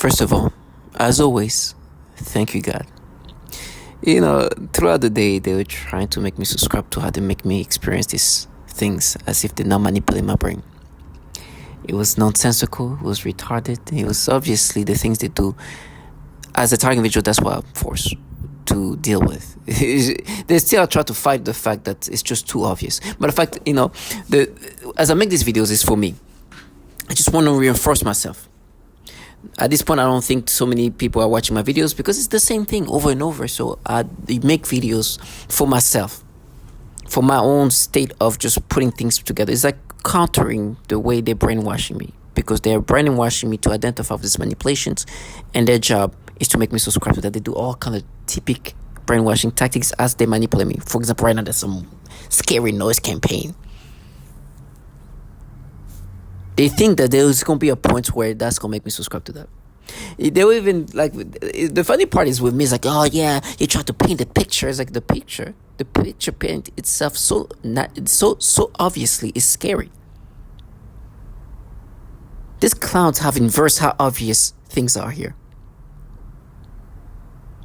First of all, as always, thank you, God. Throughout the day, they were trying to make me subscribe to how they make me experience these things as if they now manipulate my brain. It was nonsensical, it was retarded, it was obviously the things they do. As a target individual, that's what I'm forced to deal with. They still try to fight the fact that it's just too obvious. But the fact, as I make these videos, is for me. I just want to reinforce myself. At this point, I don't think so many people are watching my videos because it's the same thing over and over. So I make videos for myself, for my own state of just putting things together. It's like countering the way they're brainwashing me, because they're brainwashing me to identify with these manipulations, and their job is to make me subscribe to that. They do all kind of typical brainwashing tactics as they manipulate me. For example, right now there's some scary noise campaign. They think that there's going to be a point where that's going to make me subscribe to that. They will even, like, the funny part is with me, it's like, oh yeah, you try to paint the picture. It's like the picture paint itself so obviously is scary. These clowns have inversed how obvious things are here.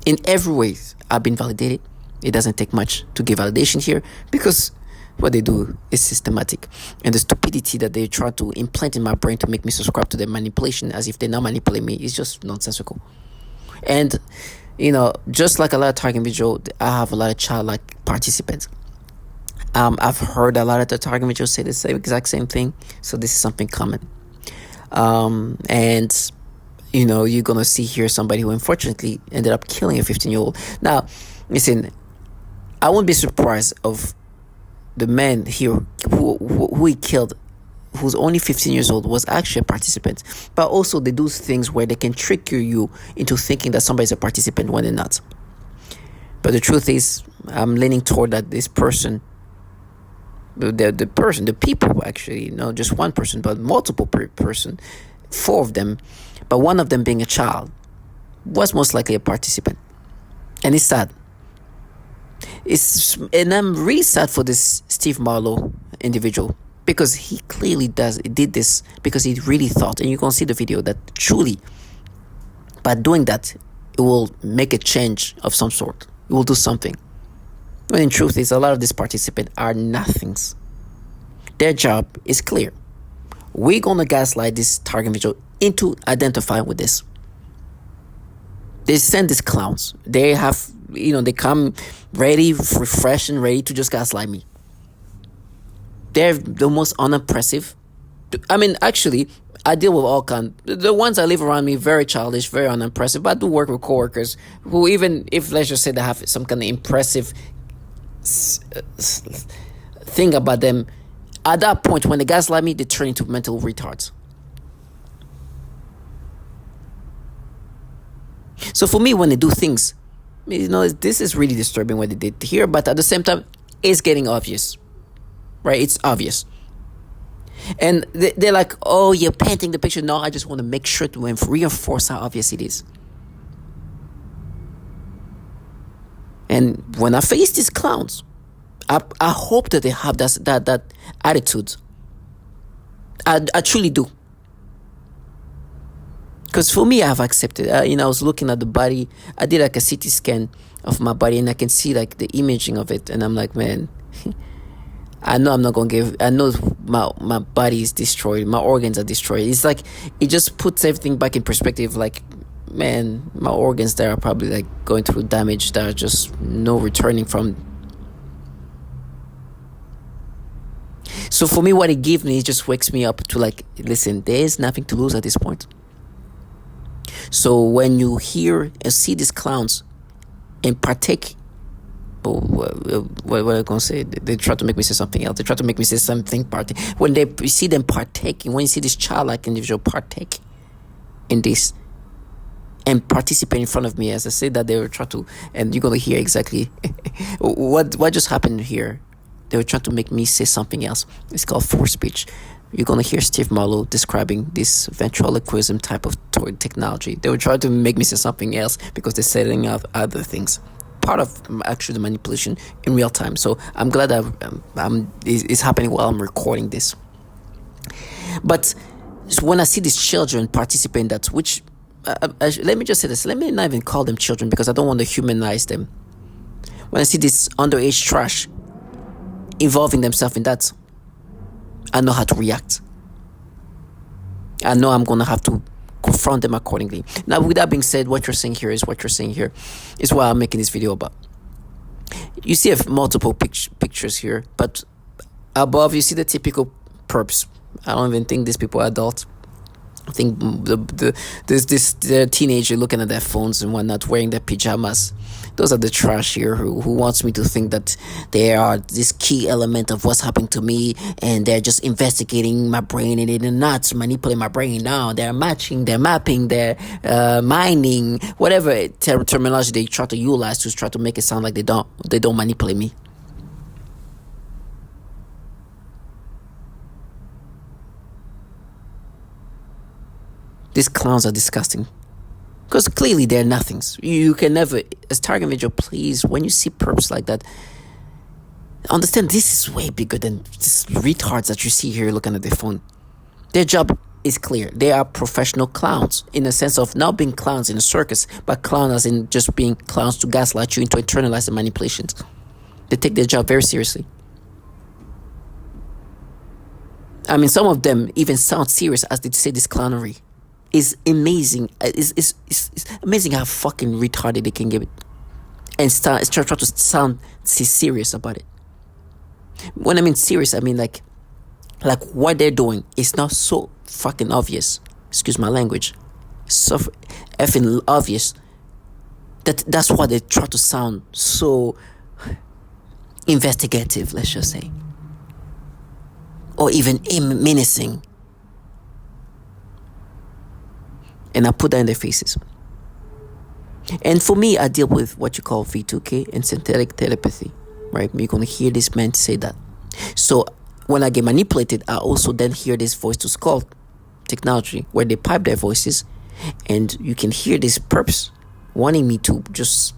In every way, I've been validated. It doesn't take much to give validation here, because what they do is systematic. And the stupidity that they try to implant in my brain to make me subscribe to their manipulation as if they now manipulate me is just nonsensical. And, just like a lot of target individuals, I have a lot of childlike participants. I've heard a lot of the target individuals say the exact same thing. So this is something common. And you're going to see here somebody who unfortunately ended up killing a 15-year-old. Now, listen, I won't be surprised of the man here who he killed, who's only 15 years old, was actually a participant. But also they do things where they can trick you into thinking that somebody's a participant when they're not. But the truth is, I'm leaning toward that this person, the people actually, not just one person, but multiple person, 4 of them, but one of them being a child, was most likely a participant. And it's sad. And I'm really sad for this Steve Marlowe individual, because he clearly did this because he really thought, and you can see the video, that truly by doing that it will make a change of some sort. It will do something. When in truth is, a lot of these participants are nothings. Their job is clear. We're gonna gaslight this target individual into identifying with this. They send these clowns. They have, they come ready, refreshed, and ready to just gaslight me. They're the most unimpressive. I mean, actually, I deal with all kinds. The ones that live around me, very childish, very unimpressive. But I do work with coworkers who, even if, let's just say, they have some kind of impressive thing about them, at that point, when they gaslight me, they turn into mental retards. So for me, when they do things, this is really disturbing what they did here, but at the same time, it's getting obvious, right? It's obvious. And they're like, oh, you're painting the picture. No, I just want to make sure to reinforce how obvious it is. And when I face these clowns, I hope that they have that attitude. I truly do. Because for me, I have accepted. I was looking at the body. I did like a CT scan of my body, and I can see like the imaging of it. And I'm like, man, I know I'm not going to give. I know my body is destroyed. My organs are destroyed. It's like, it just puts everything back in perspective. Like, man, my organs there are probably like going through damage that are just no returning from. So for me, what it gives me, it just wakes me up to like, listen, there's nothing to lose at this point. So when you hear and see these clowns and partake, what am I going to say? They try to make me say something else. They try to make me say something when you see them partaking, when you see this childlike individual partake in this and participate in front of me, as I said that they were trying to, and you're going to hear exactly what just happened here. They were trying to make me say something else. It's called forced speech. You're going to hear Steve Marlowe describing this ventriloquism type of technology. They were trying to make me say something else because they're setting up other things. Part of actually the manipulation in real time. So I'm glad that it's happening while I'm recording this. But when I see these children participate in that, which let me just say this. Let me not even call them children because I don't want to humanize them. When I see this underage trash involving themselves in that, I know how to react. I know I'm going to have to confront them accordingly. Now, with that being said, what you're saying here is what I'm making this video about. You see multiple pictures here, but above you see the typical perps. I don't even think these people are adults. I think the teenager looking at their phones and whatnot, wearing their pajamas. Those are the trash here who wants me to think that they are this key element of what's happening to me, and they're just investigating my brain, and they're not manipulating my brain. Now they're matching, they're mapping, they're mining, whatever terminology they try to utilize to try to make it sound like they don't manipulate me. These clowns are disgusting. Because clearly they're nothings. You can never, as target individual, please, when you see perps like that, understand this is way bigger than these retards that you see here looking at their phone. Their job is clear. They are professional clowns in the sense of not being clowns in a circus, but clowns as in just being clowns to gaslight you into internalize the manipulations. They take their job very seriously. I mean, some of them even sound serious as they say this clownery. Is amazing. It's amazing how fucking retarded they can get it, and try to sound serious about it. When I mean serious, I mean like what they're doing is not so fucking obvious. Excuse my language. So effing obvious that's why they try to sound so investigative. Let's just say, or even menacing. And I put that in their faces. And for me, I deal with what you call V2K and synthetic telepathy, right? You're going to hear this man say that. So when I get manipulated, I also then hear this voice to skull technology where they pipe their voices, and you can hear these perps wanting me to just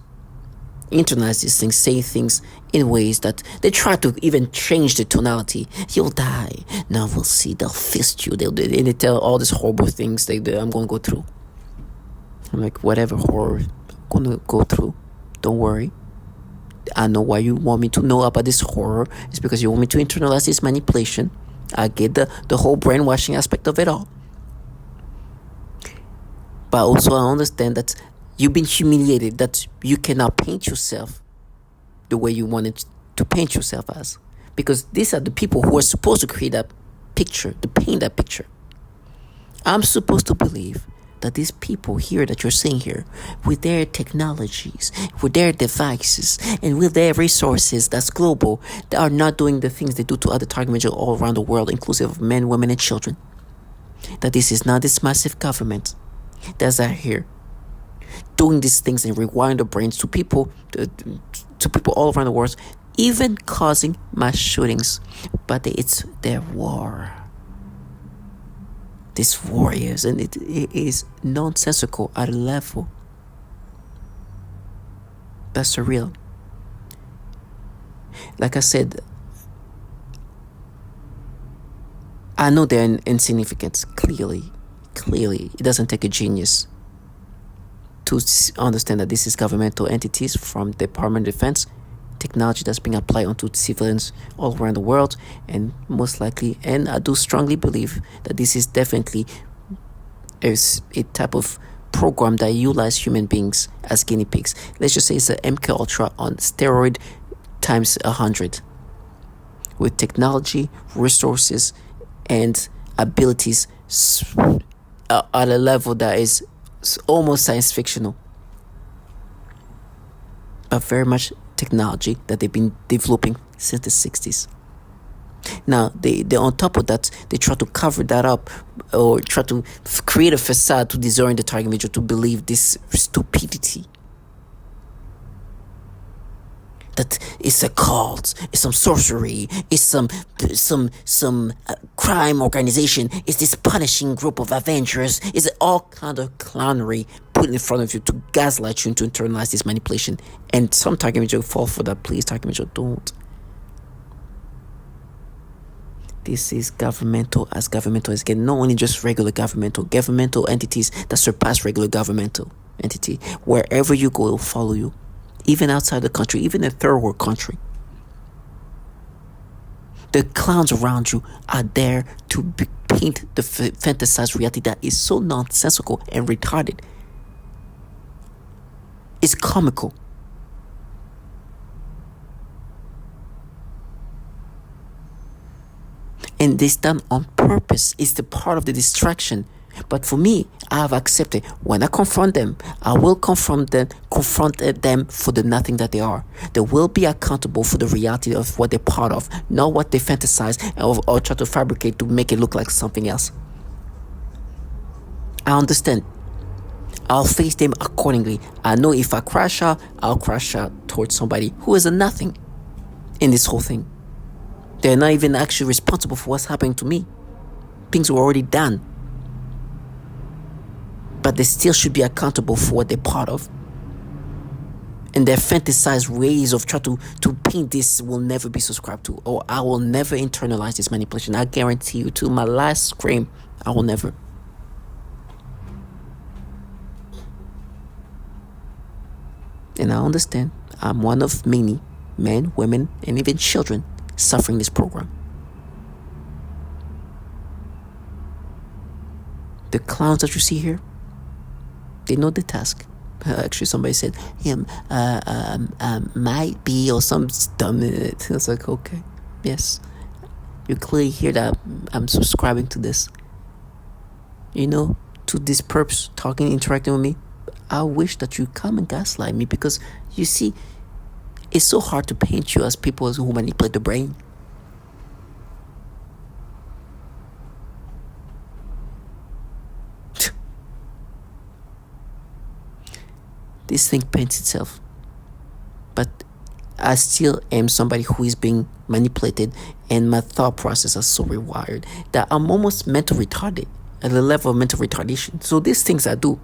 internalize these things, say things in ways that they try to even change the tonality. You'll die. Now we'll see. They'll fist you. They tell all these horrible things I'm going to go through. I'm like, whatever horror I'm going to go through, don't worry. I know why you want me to know about this horror. It's because you want me to internalize this manipulation. I get the whole brainwashing aspect of it all. But also I understand that you've been humiliated, that you cannot paint yourself the way you wanted to paint yourself as. Because these are the people who are supposed to create that picture, to paint that picture. I'm supposed to believe that these people here that you're seeing here, with their technologies, with their devices, and with their resources that's global, they are not doing the things they do to other target individuals all around the world, inclusive of men, women, and children. That this is not this massive government that's out here doing these things and rewiring the brains to people all around the world, even causing mass shootings. But it's their war. These warriors, and it is nonsensical at a level that's surreal. Like I said, I know they're insignificant. Clearly, it doesn't take a genius to understand that this is governmental entities from the Department of Defense, technology that's being applied onto civilians all around the world, and most likely, and I do strongly believe that this is definitely a type of program that utilize human beings as guinea pigs. Let's just say it's an MK Ultra on steroid times 100, with technology, resources, and abilities at a level that is almost science fictional, but very much technology that they've been developing since the 60s. Now, they on top of that, they try to cover that up, or try to create a facade to disorient the target individual to believe this stupidity. That it's a cult, it's some sorcery, it's some crime organization, it's this punishing group of avengers, it's all kind of clownery put in front of you to gaslight you and to internalize this manipulation. And some target individual fall for that. Please, target individual, don't. This is governmental as governmental is getting, not only just regular governmental entities that surpass regular governmental entity. Wherever you go, it'll follow you. Even outside the country, even a third world country. The clowns around you are there to paint the fantasized reality that is so nonsensical and retarded. It's comical. And this done on purpose. It's the part of the distraction. But for me, I have accepted when I confront them, I will confront them for the nothing that they are. They will be accountable for the reality of what they're part of, not what they fantasize or try to fabricate to make it look like something else. I understand. I'll face them accordingly. I know if I crash out, I'll crash out towards somebody who is a nothing in this whole thing. They're not even actually responsible for what's happening to me. Things were already done. But they still should be accountable for what they're part of. And their fantasized ways of trying to paint this will never be subscribed to. Or I will never internalize this manipulation. I guarantee you, to my last scream, I will never. And I understand I'm one of many men, women, and even children suffering this program. The clowns that you see here, they know the task. Actually, somebody said, might be, or some dumb in it. I was like, okay, yes. You clearly hear that I'm subscribing to this. To this perps talking, interacting with me. I wish that you come and gaslight me, because you see, it's so hard to paint you as people who manipulate the brain. This thing paints itself. But I still am somebody who is being manipulated, and my thought process is so rewired that I'm almost mental retarded, at the level of mental retardation. So these things I do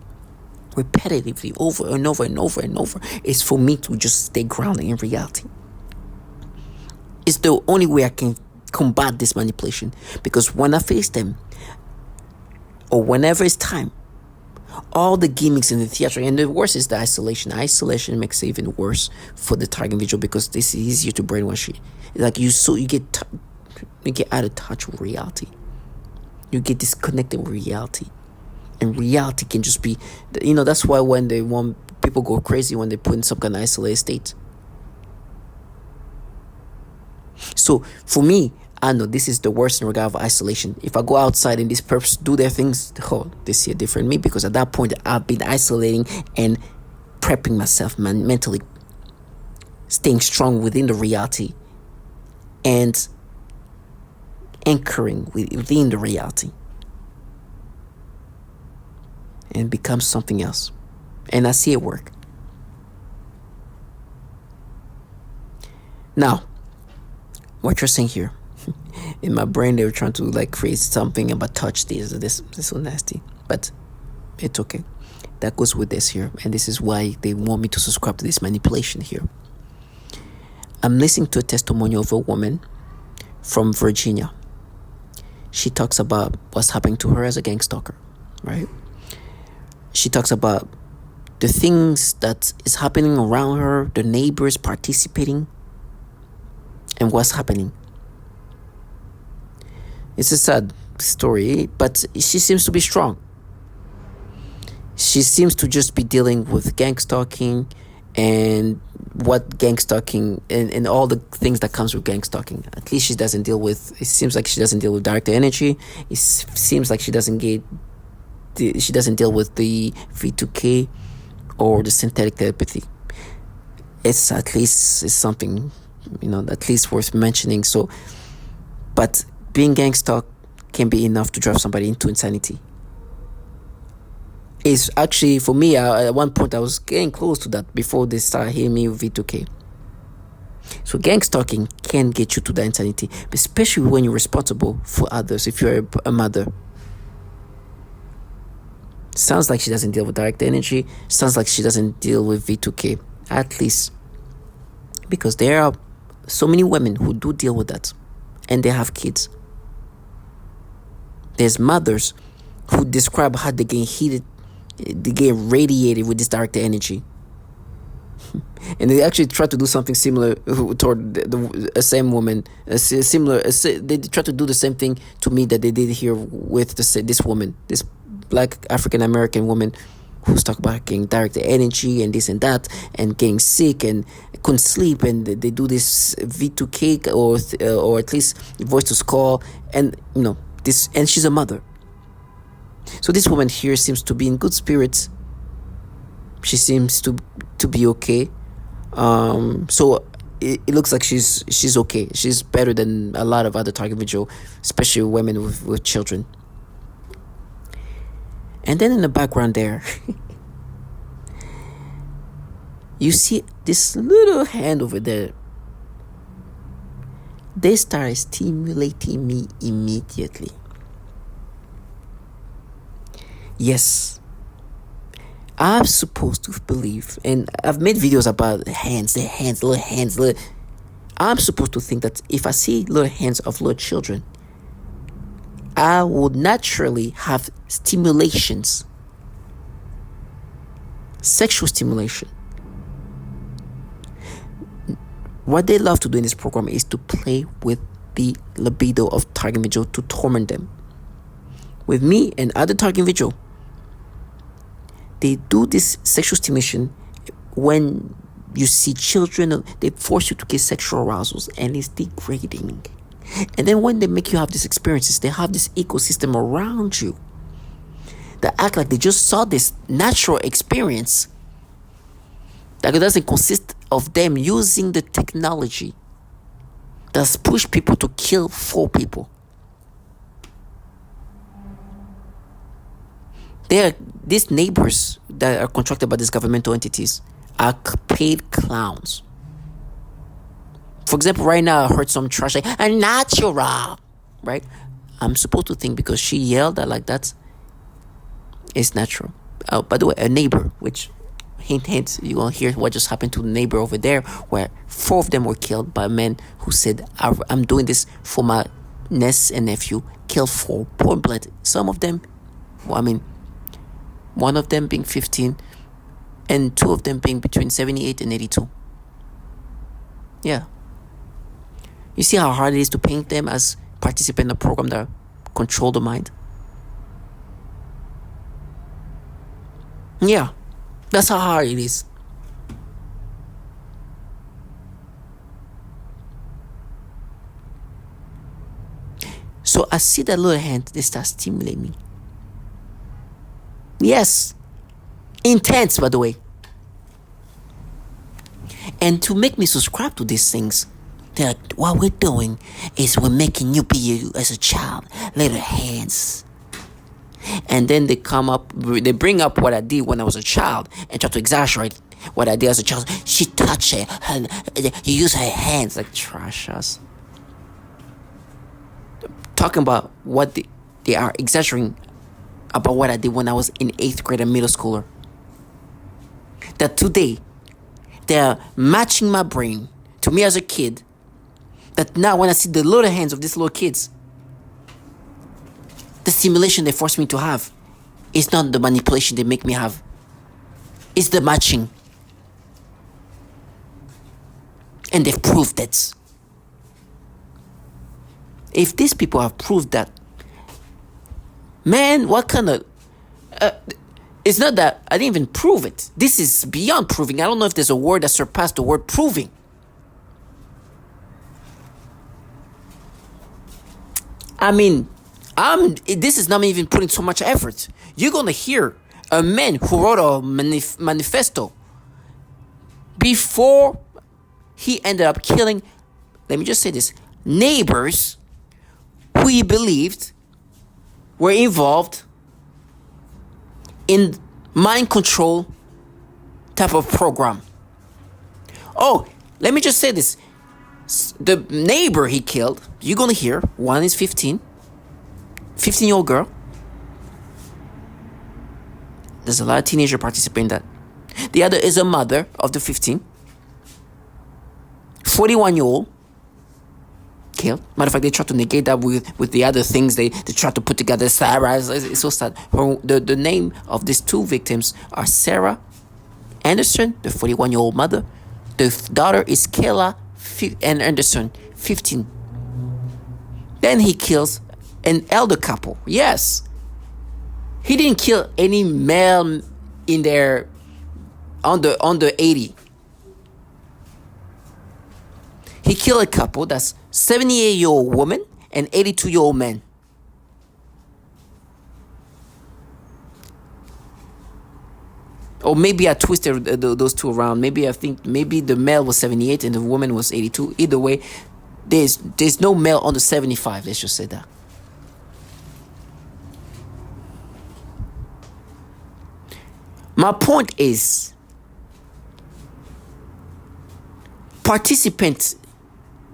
repetitively over and over and over and over is for me to just stay grounded in reality. It's the only way I can combat this manipulation, because when I face them, or whenever it's time, all the gimmicks in the theater, and the worst is the isolation makes it even worse for the target individual, because this is easier to brainwash you. Like you get out of touch with reality. You get disconnected with reality. And reality can just be, that's why when people go crazy when they put in some kind of isolated state. So for me, I know this is the worst in regard of isolation. If I go outside and these perps do their things, they see a different me, because at that point I've been isolating and prepping myself mentally, staying strong within the reality and anchoring within the reality, and become something else. And I see it work. Now, what you're saying here, in my brain they were trying to create something about touch this so nasty, but it's okay. That goes with this here, and this is why they want me to subscribe to this manipulation here. I'm listening to a testimony of a woman from Virginia. She talks about what's happening to her as a gang stalker, right? She talks about the things that is happening around her, the neighbors participating, and what's happening. It's a sad story, but she seems to be strong. She seems to just be dealing with gang stalking and what gang stalking and all the things that comes with gang stalking. At least it seems like she doesn't deal with directed energy. It seems like she doesn't deal with the V2K or the synthetic telepathy. It's something, at least worth mentioning. So, but being gang stalked can be enough to drive somebody into insanity. It's actually, for me, at one point I was getting close to that before they started hitting me with V2K. So gang stalking can get you to the insanity, especially when you're responsible for others. If you're a mother, sounds like she doesn't deal with direct energy. Sounds like she doesn't deal with V2K, at least, because there are so many women who do deal with that, and they have kids. There's mothers who describe how they get heated, they get radiated with this dark energy. And they actually try to do something similar toward the same woman, they try to do the same thing to me that they did here with this woman, this black African American woman, who's talking about getting direct energy and this and that, and getting sick and couldn't sleep, and they do this V2K or at least voice to skull, and this, and she's a mother. So this woman here seems to be in good spirits. She seems to be okay. So it looks like she's okay. She's better than a lot of other target video, especially women with children. And then in the background there, you see this little hand over there. They started stimulating me immediately. Yes, I'm supposed to believe, and I've made videos about little hands. I'm supposed to think that if I see little hands of little children, I would naturally have stimulations, sexual stimulation. What they love to do in this program is to play with the libido of target individual to torment them. With me and other target individual, they do this sexual stimulation when you see children. They force you to get sexual arousals, and it's degrading. And then when they make you have these experiences, they have this ecosystem around you that act like they just saw this natural experience, that it doesn't consist of them using the technology that's pushed people to kill 4 people. These neighbors that are contracted by these governmental entities are paid clowns. For example, right now I heard some trash like, "a natural," right? I'm supposed to think because she yelled at like that, it's natural. By the way, a neighbor, which hint, you're going to hear what just happened to the neighbor over there, where 4 of them were killed by men who said, "I'm doing this for my niece and nephew," killed 4, point blank. Some of them, one of them being 15, and 2 of them being between 78 and 82. Yeah. You see how hard it is to paint them as participants in a program that control the mind? Yeah. That's how hard it is. So I see that little hand, they start stimulating me. Yes. Intense, by the way. And to make me subscribe to these things, they're like, what we're doing is we're making you be you as a child. Little hands. And then they bring up what I did when I was a child and try to exaggerate what I did as a child. She touched it. You use her hands, like trash us. Talking about what they are exaggerating about what I did when I was in 8th grade and middle schooler. That today, they're matching my brain to me as a kid. That now when I see the little hands of these little kids, the stimulation they force me to have is not the manipulation they make me have. It's the matching. And they've proved that. If these people have proved that, man, what kind of... it's not that I didn't even prove it. This is beyond proving. I don't know if there's a word that surpassed the word proving. This is not me even putting so much effort. You're going to hear a man who wrote a manifesto before he ended up killing, let me just say this, neighbors who he believed were involved in mind control type of program. Oh, let me just say this. The neighbor he killed, you're going to hear, one is 15-year-old girl. There's a lot of teenagers participating in that. The other is a mother of the 15. 41-year-old. killed. Matter of fact, they try to negate that with the other things they try to put together. Sarah, it's so sad. The name of these two victims are Sarah Anderson, the 41-year-old mother. The daughter is Kayla and Anderson, 15. Then he kills an elder couple. Yes. He didn't kill any male in there under 80. He killed a couple that's 78-year-old woman and 82-year-old man. Or maybe I twisted those two around. Maybe the male was 78 and the woman was 82. Either way, there's no male under 75. Let's just say that. My point is, participants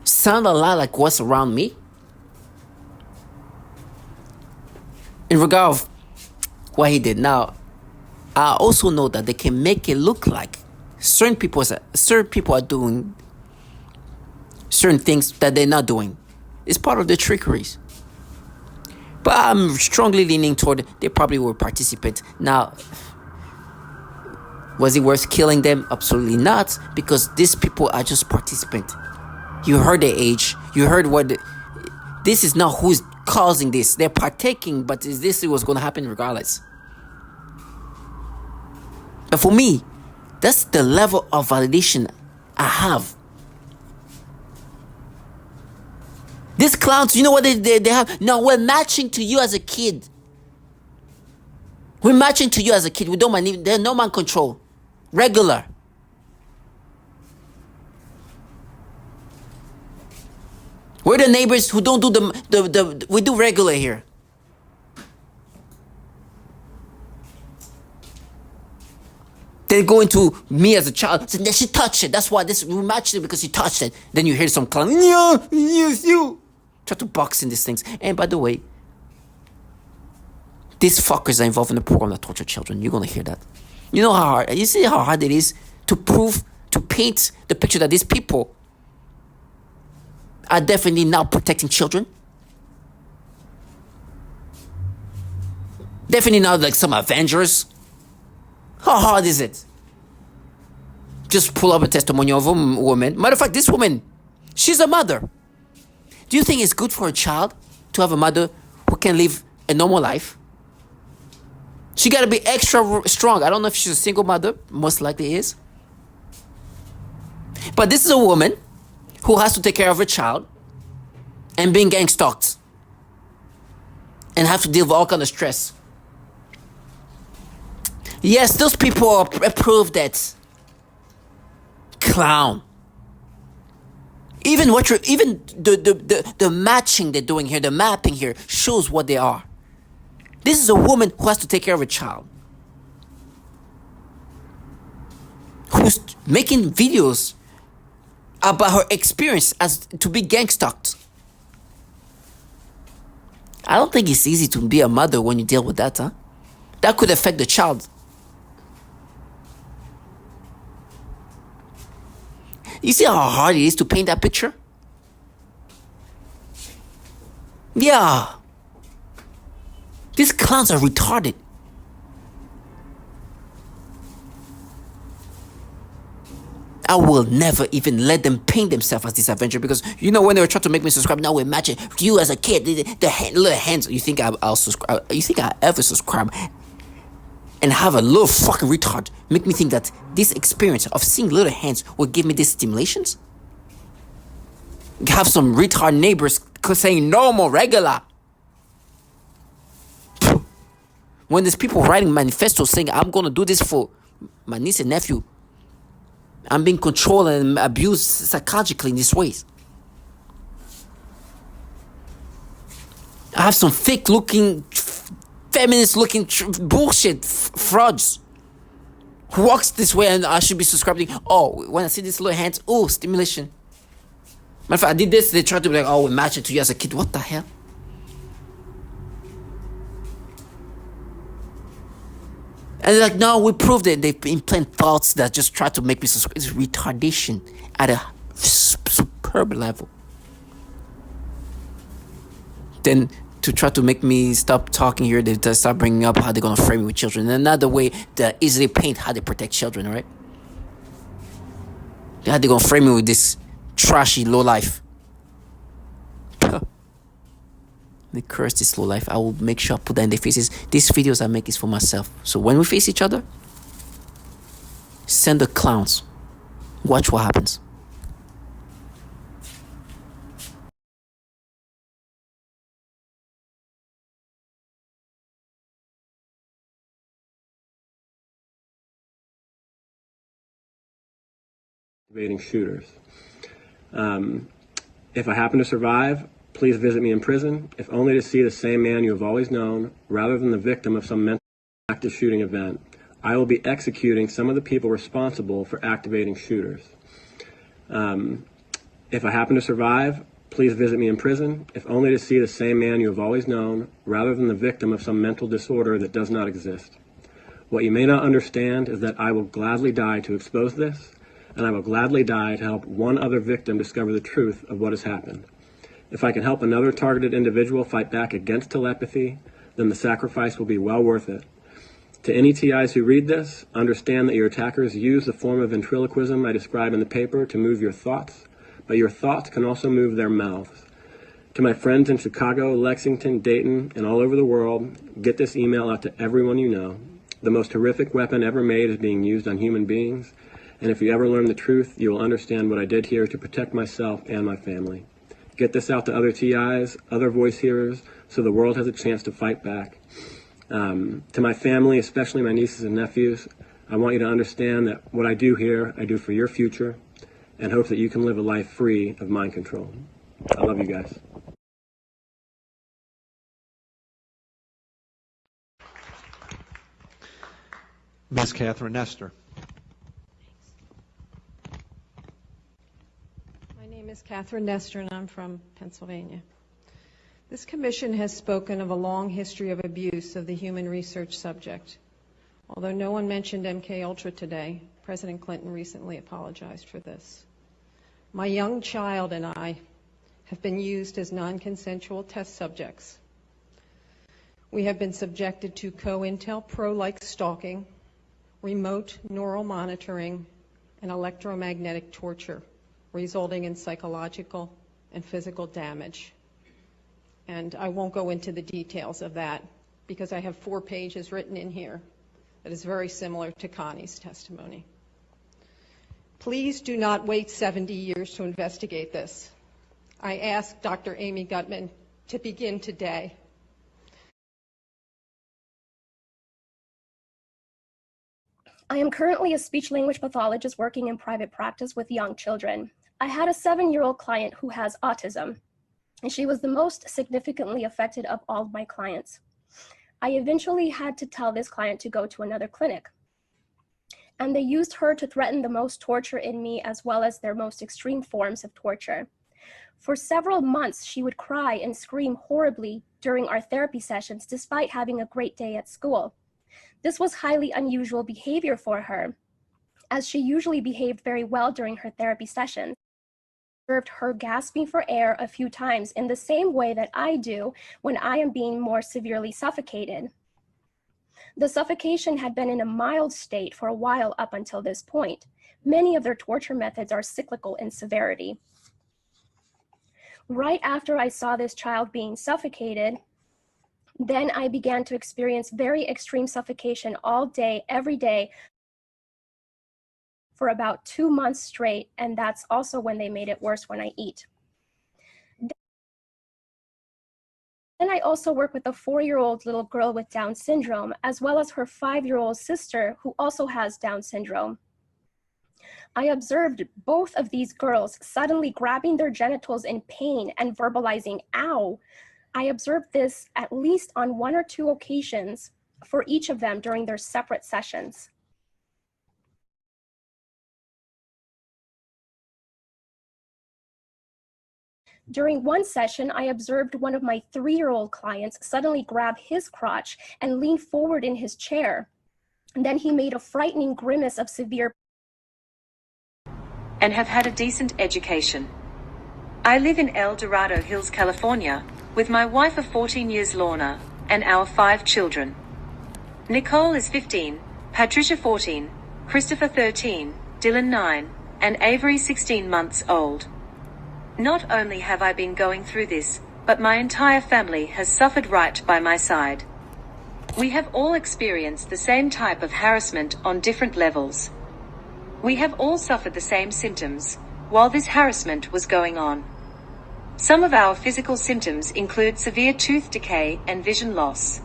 sound a lot like what's around me in regard of what he did. Now, I also know that they can make it look like certain people are doing certain things that they're not doing. It's part of the trickeries. But I'm strongly leaning toward they probably were participants. Now, was it worth killing them? Absolutely not, because these people are just participants. You heard their age. You heard this is not who's causing this. They're partaking, but this was going to happen regardless. But for me, that's the level of validation I have. These clowns, you know what they have? No, we're matching to you as a kid. We're matching to you as a kid. We don't mind. There's no man control. Regular. We're the neighbors who don't do we do regular here. They go into me as a child. So she touched it. That's why we matched it because she touched it. Then you hear some clown. You. Try to box in these things. And by the way, these fuckers are involved in the program that torture children. You're gonna hear that. You know how hard. You see how hard it is to paint the picture that these people are definitely not protecting children. Definitely not like some Avengers. How hard is it? Just pull up a testimony of a woman. Matter of fact, this woman, she's a mother. Do you think it's good for a child to have a mother who can live a normal life? She got to be extra strong. I don't know if she's a single mother. Most likely is. But this is a woman who has to take care of her child and being gang stalked and have to deal with all kind of stress. Yes, those people approve that clown. Even the matching they're doing here, the mapping here shows what they are. This is a woman who has to take care of a child, who's making videos about her experience as to be gang stalked. I don't think it's easy to be a mother when you deal with that, huh? That could affect the child. You see how hard it is to paint that picture? Yeah. These clowns are retarded. I will never even let them paint themselves as this Avenger, because you know when they were trying to make me subscribe, now we imagine you as a kid, the little hands. You think I'll subscribe? You think I ever subscribe and have a little fucking retard make me think that this experience of seeing little hands will give me these stimulations? Have some retard neighbors saying normal, regular. When there's people writing manifestos saying, I'm going to do this for my niece and nephew. I'm being controlled and abused psychologically in these ways. I have some fake looking, feminist looking bullshit frauds who walks this way and I should be subscribing. Oh, when I see these little hands, oh, stimulation. Matter of fact, I did this, they tried to be like, oh, we match it to you as a kid. What the hell? And they're like, no, we proved it. They implant thoughts that just try to make me subscribe. It's retardation at a superb level. Then to try to make me stop talking here, they just start bringing up how they're gonna frame me with children. And another way to easily paint how they protect children, right? How they gonna frame me with this trashy low life. They curse this low life. I will make sure I put that in their faces. These videos I make is for myself. So when we face each other, send the clowns. Watch what happens. Activating shooters. If I happen to survive, please visit me in prison, if only to see the same man you have always known, rather than the victim of some mental active shooting event. I will be executing some of the people responsible for activating shooters. If I happen to survive, please visit me in prison, if only to see the same man you have always known, rather than the victim of some mental disorder that does not exist. What you may not understand is that I will gladly die to expose this, and I will gladly die to help one other victim discover the truth of what has happened. If I can help another targeted individual fight back against telepathy, then the sacrifice will be well worth it. To any TIs who read this, understand that your attackers use the form of ventriloquism I describe in the paper to move your thoughts, but your thoughts can also move their mouths. To my friends in Chicago, Lexington, Dayton, and all over the world, get this email out to everyone you know. The most horrific weapon ever made is being used on human beings, and if you ever learn the truth, you will understand what I did here to protect myself and my family. Get this out to other TIs, other voice hearers, so the world has a chance to fight back. To my family, especially my nieces and nephews, I want you to understand that what I do here, I do for your future, and hope that you can live a life free of mind control. I love you guys. Ms. Catherine Nestor. My name is Catherine Nestor, and I'm from Pennsylvania. This commission has spoken of a long history of abuse of the human research subject. Although no one mentioned MKUltra today, President Clinton recently apologized for this. My young child and I have been used as non-consensual test subjects. We have been subjected to COINTELPRO-like stalking, remote neural monitoring, and electromagnetic torture, resulting in psychological and physical damage. And I won't go into the details of that because I have 4 pages written in here that is very similar to Connie's testimony. Please do not wait 70 years to investigate this. I ask Dr. Amy Gutmann to begin today. I am currently a speech-language pathologist working in private practice with young children. I had a 7-year-old client who has autism, and she was the most significantly affected of all of my clients. I eventually had to tell this client to go to another clinic, and they used her to threaten the most torture in me as well as their most extreme forms of torture. For several months, she would cry and scream horribly during our therapy sessions despite having a great day at school. This was highly unusual behavior for her, as she usually behaved very well during her therapy sessions. I observed her gasping for air a few times in the same way that I do when I am being more severely suffocated. The suffocation had been in a mild state for a while up until this point. Many of their torture methods are cyclical in severity. Right after I saw this child being suffocated, then I began to experience very extreme suffocation all day, every day, for about 2 months straight, and that's also when they made it worse when I eat. Then I also work with a 4-year-old little girl with Down syndrome, as well as her 5-year-old sister who also has Down syndrome. I observed both of these girls suddenly grabbing their genitals in pain and verbalizing, "ow." I observed this at least on 1 or 2 occasions for each of them during their separate sessions. During one session, I observed one of my 3-year-old clients suddenly grab his crotch and lean forward in his chair. And then he made a frightening grimace of severe and have had a decent education. I live in El Dorado Hills, California, with my wife of 14 years Lorna, and our 5 children. Nicole is 15, Patricia 14, Christopher 13, Dylan 9, and Avery 16 months old. Not only have I been going through this, but my entire family has suffered right by my side. We have all experienced the same type of harassment on different levels. We have all suffered the same symptoms while this harassment was going on. Some of our physical symptoms include severe tooth decay and vision loss,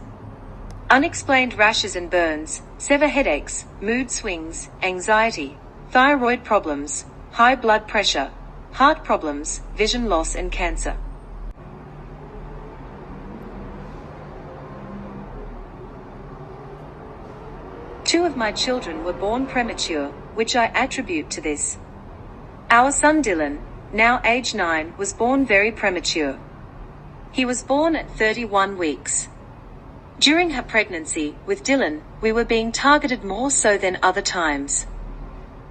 unexplained rashes and burns, severe headaches, mood swings, anxiety, thyroid problems, high blood pressure, heart problems, vision loss and cancer. Two of my children were born premature, which I attribute to this. Our son Dylan, now age 9, was born very premature. He was born at 31 weeks. During her pregnancy with Dylan, we were being targeted more so than other times.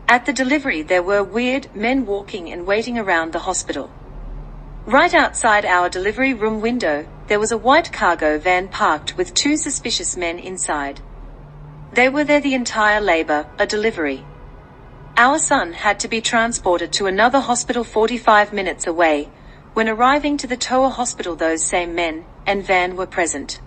At the delivery there were weird men walking and waiting around the hospital. Right outside our delivery room window, there was a white cargo van parked with 2 suspicious men inside. They were there the entire labor, a delivery. Our son had to be transported to another hospital 45 minutes away. When arriving to the Toa hospital, those same men and van were present.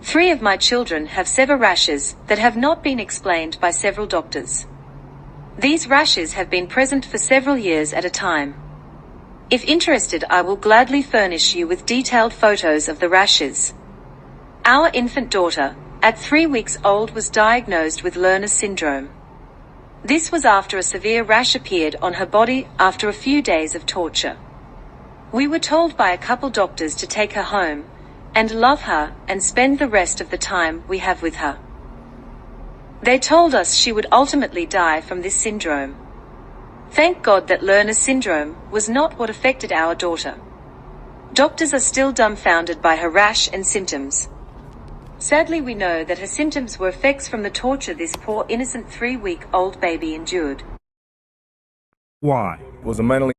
Three of my children have severe rashes that have not been explained by several doctors. These rashes have been present for several years at a time. If interested, I will gladly furnish you with detailed photos of the rashes. Our infant daughter, at 3 weeks old, was diagnosed with Lerner syndrome. This was after a severe rash appeared on her body after a few days of torture. We were told by a couple doctors to take her home and love her and spend the rest of the time we have with her. They told us she would ultimately die from this syndrome. Thank God that Lerner syndrome was not what affected our daughter. Doctors are still dumbfounded by her rash and symptoms. Sadly, we know that her symptoms were effects from the torture this poor innocent 3-week-old baby endured. Why was a mentally